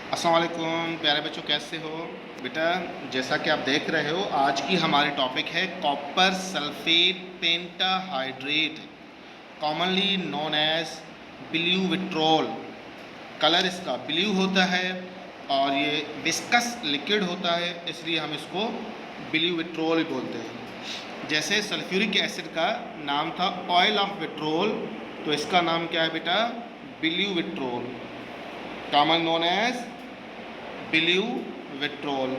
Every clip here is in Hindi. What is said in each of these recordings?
अस्सलाम वालेकुम प्यारे बच्चों, कैसे हो बेटा। जैसा कि आप देख रहे हो, आज की हमारी टॉपिक है copper sulphate pentahydrate, commonly known as blue vitriol. Colour इसका ब्लू होता है और ये विस्कस लिक्विड होता है, इसलिए हम इसको ब्लू विट्रोल बोलते हैं। जैसे सल्फ्यूरिक एसिड का नाम था ऑयल ऑफ विट्रोल, तो इसका नाम क्या है बेटा, blue vitriol, common known as blue vitriol.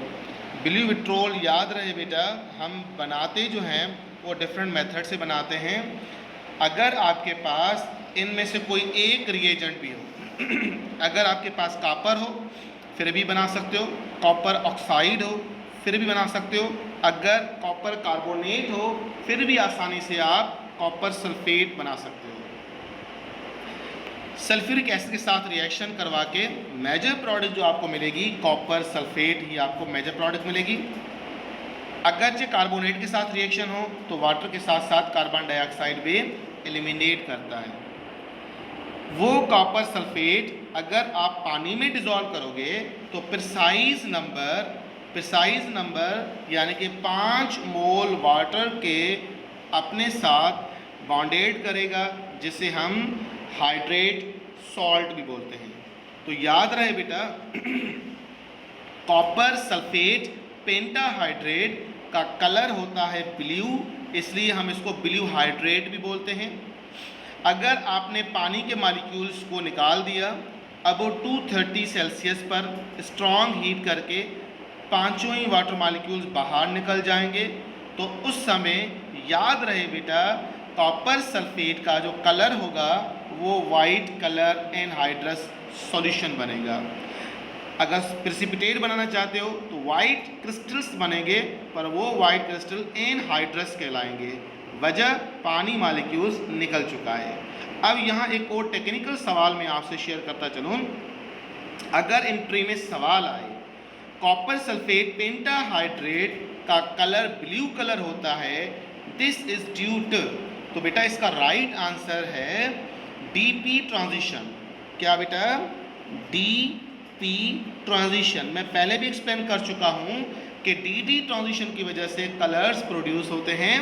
Blue vitriol याद रहे बेटा, हम बनाते जो हैं वो डिफरेंट मेथड से बनाते हैं। अगर आपके पास इनमें से कोई एक रिएजेंट भी हो अगर आपके पास कॉपर हो फिर भी बना सकते हो, कॉपर ऑक्साइड हो फिर भी बना सकते हो, अगर कॉपर कार्बोनेट हो फिर भी आसानी से आप कॉपर सल्फेट बना सकते हो। सल्फ्यूरिक एसिड के साथ रिएक्शन करवा के मेजर प्रोडक्ट जो आपको मिलेगी कॉपर सल्फेट ही आपको मेजर प्रोडक्ट मिलेगी। अगर जो कार्बोनेट के साथ रिएक्शन हो तो वाटर के साथ साथ कार्बन डाइऑक्साइड भी एलिमिनेट करता है। वो कॉपर सल्फेट अगर आप पानी में डिज़ोल्व करोगे तो प्रिसाइज नंबर यानी कि 5 मोल वाटर के अपने साथ बॉन्डेड करेगा, जिसे हम हाइड्रेट सॉल्ट भी बोलते हैं। तो याद रहे बेटा, कॉपर सल्फेट पेंटाहाइड्रेट का कलर होता है ब्लू, इसलिए हम इसको ब्लू हाइड्रेट भी बोलते हैं। अगर आपने पानी के मॉलिक्यूल्स को निकाल दिया अबाउट 230 सेल्सियस पर स्ट्रॉन्ग हीट करके, पांचों ही वाटर मॉलिक्यूल्स बाहर निकल जाएंगे, तो उस समय याद रहे बेटा, कॉपर सल्फेट का जो कलर होगा वो वाइट कलर एनहाइड्रस सॉल्यूशन बनेगा। अगर प्रेसिपिटेट बनाना चाहते हो तो वाइट क्रिस्टल्स बनेंगे, पर वो वाइट क्रिस्टल एनहाइड्रस कहलाएंगे, वजह पानी मॉलिक्यूल्स निकल चुका है। अब यहाँ एक और टेक्निकल सवाल मैं आपसे शेयर करता चलूँ। अगर एंट्री में सवाल आए कॉपर सल्फेट पेंटाहाइड्रेट का कलर ब्लू कलर होता है, दिस इज ड्यू टू, तो बेटा इसका राइट आंसर है डीपी ट्रांजिशन। क्या बेटा, डीपी ट्रांजिशन। मैं पहले भी एक्सप्लेन कर चुका हूं कि डीडी ट्रांजिशन की वजह से कलर्स प्रोड्यूस होते हैं।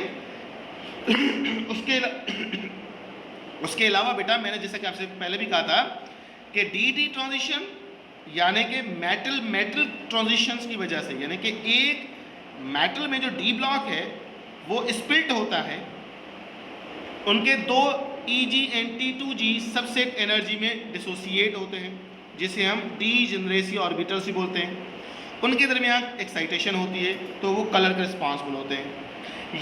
उसके अलावा बेटा, मैंने जैसा कि आपसे पहले भी कहा था कि डीडी ट्रांजिशन यानी कि मेटल ट्रांजिशंस की वजह से, यानी कि एक मेटल में जो डी ब्लॉक है वो स्प्लिट होता है, उनके दो EgNt2g सबसेट एनर्जी में डिसोसिएट होते हैं, जिसे हम डीजेनरेसी ऑर्बिटल्स ही बोलते हैं। उनके दरमियान एक्साइटेशन होती है तो वो कलर के रिस्पॉन्सिबल होते हैं।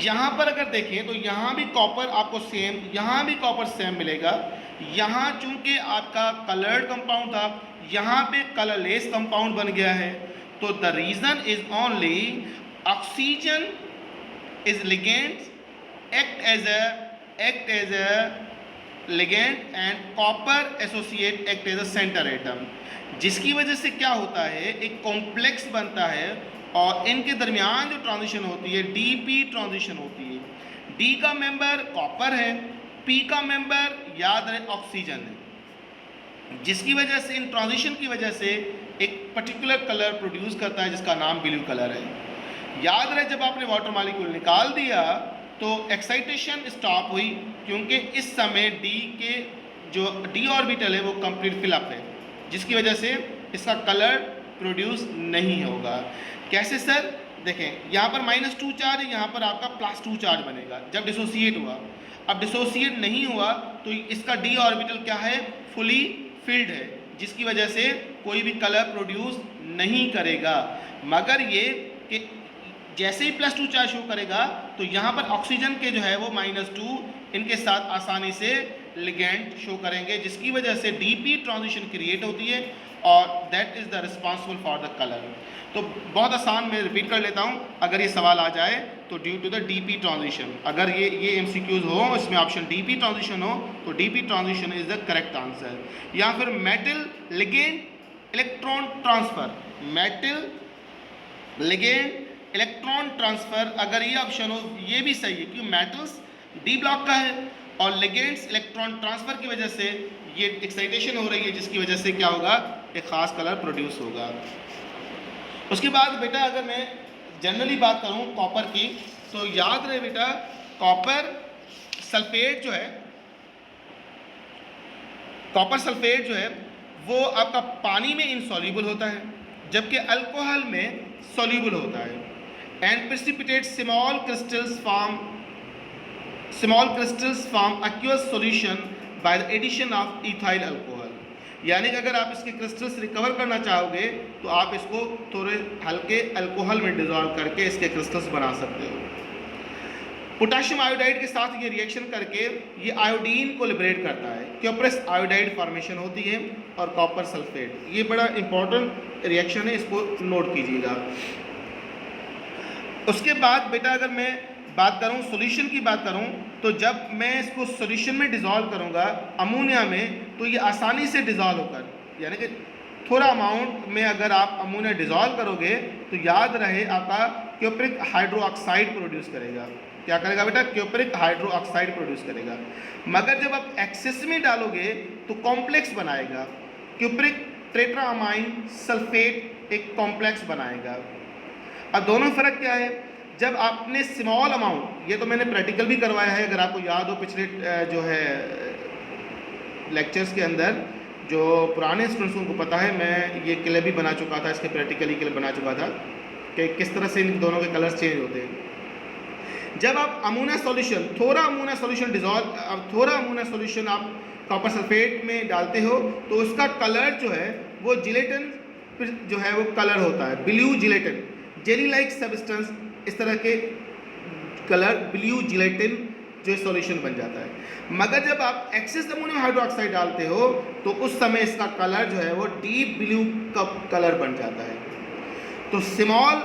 यहाँ पर अगर देखें तो यहाँ भी कॉपर आपको सेम, यहाँ भी कॉपर सेम मिलेगा। यहाँ चूंकि आपका कलर्ड कंपाउंड था, यहाँ पे कलरलेस कंपाउंड बन गया है, तो the reason is only oxygen is ligand act as a ligand and copper associate act as a center atom, जिसकी वजह से क्या होता है, एक कॉम्प्लेक्स बनता है और इनके दरमियान जो ट्रांजिशन होती है डीपी ट्रांजिशन होती है। डी का मेंबर कॉपर है, पी का मेंबर याद रहे ऑक्सीजन है, जिसकी वजह से इन ट्रांजिशन की वजह से एक पर्टिकुलर कलर प्रोड्यूस करता है जिसका नाम ब्लू कलर है। याद रहे, जब आपने वाटर मॉलिक्यूल निकाल दिया तो एक्साइटेशन स्टॉप हुई, क्योंकि इस समय डी के जो डी ऑर्बिटल है वो कंप्लीट फिलअप है, जिसकी वजह से इसका कलर प्रोड्यूस नहीं होगा। कैसे सर, देखें यहाँ पर -2 चार्ज, यहाँ पर आपका +2 चार्ज बनेगा जब डिसोसिएट हुआ। अब डिसोसिएट नहीं हुआ तो इसका डी ऑर्बिटल क्या है, फुली फिल्ड है, जिसकी वजह से कोई भी कलर प्रोड्यूस नहीं करेगा। मगर ये कि जैसे ही +2 चार्ज शो करेगा तो यहाँ पर ऑक्सीजन के जो है वो -2 इनके साथ आसानी से लिगेंड शो करेंगे, जिसकी वजह से डीपी ट्रांजिशन क्रिएट होती है और that is the responsible for the colour. तो बहुत आसान, मैं रिपीट कर लेता हूँ अगर ये सवाल आ जाए तो due to the DP transition. अगर ये MCQs हो, इसमें ऑप्शन डीपी ट्रांजिशन हो तो DP transition is the correct answer. या फिर metal ligand electron transfer, metal ligand electron transfer, अगर ये ऑप्शन हो ये भी सही है, क्योंकि मेटल्स डी ब्लॉक का है और लिगेंड्स इलेक्ट्रॉन ट्रांसफर की वजह से ये एक्साइटेशन हो रही है, जिसकी वजह से क्या होगा, एक ख़ास कलर प्रोड्यूस होगा। उसके बाद बेटा अगर मैं जनरली बात करूं कॉपर की, तो याद रहे बेटा कॉपर सल्फेट जो है, कॉपर सल्फेट जो है वो आपका पानी में इनसॉल्यूबल होता है, जबकि अल्कोहल में सॉल्यूबल होता है। And precipitate small crystals form aqueous solution by the addition of ethyl alcohol. यानी कि अगर आप इसके क्रिस्टल्स रिकवर करना चाहोगे तो आप इसको थोड़े हल्के अल्कोहल में डिजॉल्व करके इसके क्रिस्टल्स बना सकते हो। पोटेशियम आयोडाइड के साथ ये रिएक्शन करके ये आयोडीन को लिबरेट करता है, क्यूप्रस आयोडाइड फॉर्मेशन होती है और कॉपर सल्फेट। ये बड़ा इंपॉर्टेंट रिएक्शन है, इसको नोट कीजिएगा। उसके बाद बेटा अगर मैं बात करूं सॉल्यूशन की बात करूं, तो जब मैं इसको सॉल्यूशन में डिज़ोल्व करूंगा अमोनिया में, तो ये आसानी से डिज़ोल्व होकर, यानी कि थोड़ा अमाउंट में अगर आप अमोनिया डिज़ोल्व करोगे तो याद रहे आपका क्यूप्रिक हाइड्रो ऑक्साइड प्रोड्यूस करेगा। क्या करेगा बेटा? क्यूप्रिक हाइड्रो ऑक्साइड प्रोड्यूस करेगा। मगर जब आप एक्सेस में डालोगे तो कॉम्प्लेक्स बनाएगा, क्यूप्रिक टेट्रामाइन सल्फेट एक कॉम्प्लेक्स बनाएगा। अब दोनों फ़र्क क्या है? जब आपने स्मॉल अमाउंट, ये तो मैंने प्रैक्टिकल भी करवाया है, अगर आपको याद हो पिछले जो है लेक्चर्स के अंदर, जो पुराने स्टूडेंट्स को पता है, मैं ये क्ले भी बना चुका था, इसके प्रैक्टिकली क्ले बना चुका था कि किस तरह से इन दोनों के कलर्स चेंज होते हैं। जब आप अमोनिया सॉल्यूशन, थोड़ा अमोनिया सॉल्यूशन आप कॉपर सल्फेट में डालते हो तो उसका कलर जो है वो जिलेटिन जो है वो कलर होता है, blue gelatin, jelly like substance, इस तरह के कलर ब्लू जिलेटिन जो सॉल्यूशन बन जाता है। मगर जब आप एक्सेस अमोनियम हाइड्रोक्साइड डालते हो तो उस समय इसका कलर जो है वो डीप ब्लू का कलर बन जाता है। तो स्मॉल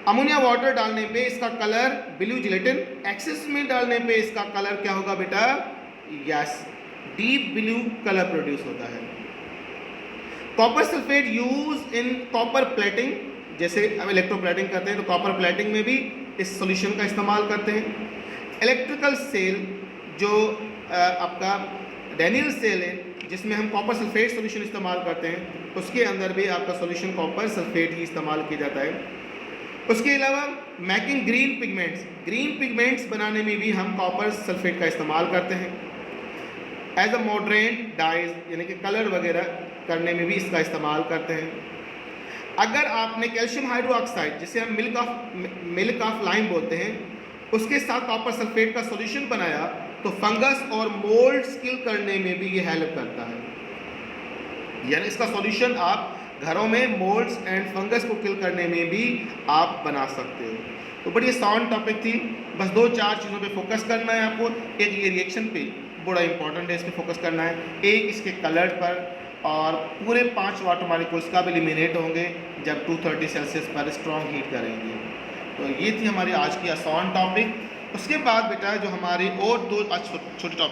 अमोनिया वाटर डालने पे इसका कलर ब्लू जिलेटिन, एक्सेस में डालने पे इसका कलर क्या होगा बेटा? Yes, deep blue colour produce होता है। Copper sulphate use in copper plating, जैसे अब इलेक्ट्रोप्लेटिंग करते हैं तो कॉपर प्लेटिंग में भी इस सॉल्यूशन का इस्तेमाल करते हैं। इलेक्ट्रिकल सेल जो आपका डैनियल सेल है जिसमें हम कॉपर सल्फेट सॉल्यूशन इस्तेमाल करते हैं, उसके अंदर भी आपका सॉल्यूशन कॉपर सल्फेट ही इस्तेमाल किया जाता है। उसके अलावा मेकिंग ग्रीन पिगमेंट्स बनाने में भी हम कॉपर सल्फेट का इस्तेमाल करते हैं। एज अ मॉडरेंट डाइज, यानी कि कलर वगैरह करने में भी इसका इस्तेमाल करते हैं। अगर आपने कैल्शियम हाइड्रोक्साइड, जिसे हम मिल्क ऑफ लाइम बोलते हैं, उसके साथ कॉपर सल्फेट का सॉल्यूशन बनाया तो फंगस और मोल्ड्स किल करने में भी ये हेल्प करता है। यानी इसका सॉल्यूशन आप घरों में मोल्ड्स एंड फंगस को किल करने में भी आप बना सकते हो। तो बड़ी आसान टॉपिक थी, बस 2-4 चीज़ों पे फोकस करना है आपको। एक ये रिएक्शन पे बड़ा इंपॉर्टेंट है, इस पर फोकस करना है, एक इसके कलर पर, और पूरे 5 वाटर मॉलिक्यूल्स का भी एलिमिनेट होंगे जब 230 सेल्सियस पर स्ट्रॉन्ग हीट करेंगे। तो ये थी हमारी आज की आसान टॉपिक। उसके बाद बेटा जो हमारे और 2 छोटे टॉपिक